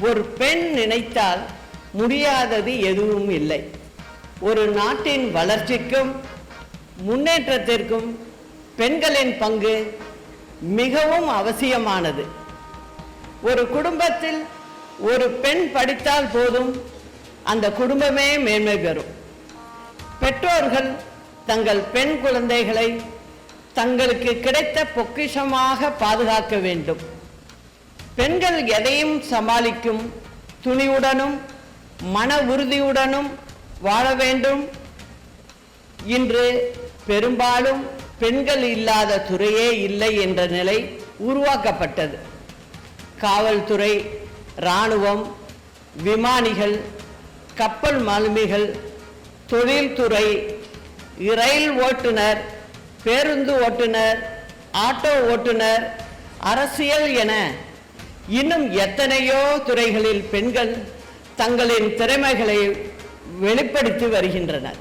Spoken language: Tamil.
ஒரு பெண் நினைத்தால் முடியாதது எதுவும் இல்லை. ஒரு நாட்டின் வளர்ச்சிக்கும் முன்னேற்றத்திற்கும் பெண்களின் பங்கு மிகவும் அவசியமானது. ஒரு குடும்பத்தில் ஒரு பெண் படித்தால் போதும், அந்த குடும்பமே மேன்மை பெறும். பெற்றோர்கள் தங்கள் பெண் குழந்தைகளை தங்களுக்கு கிடைத்த பொக்கிஷமாக பாதுகாக்க வேண்டும். பெண்கள் எதையும் சமாளிக்கும் துணிவுடனும் மன உறுதியுடனும் வாழ வேண்டும். இன்று பெரும்பாலும் பெண்கள் இல்லாத துறையே இல்லை என்ற நிலை உருவாக்கப்பட்டது. காவல்துறை, இராணுவம், விமானிகள், கப்பல் மாலுமிகள், தொழில்துறை, ரயில் ஓட்டுநர், பேருந்து ஓட்டுநர், ஆட்டோ ஓட்டுநர், அரசியல் என இன்னும் எத்தனையோ துறைகளில் பெண்கள் தங்களின் திறமைகளை வெளிப்படுத்தி வருகின்றனர்.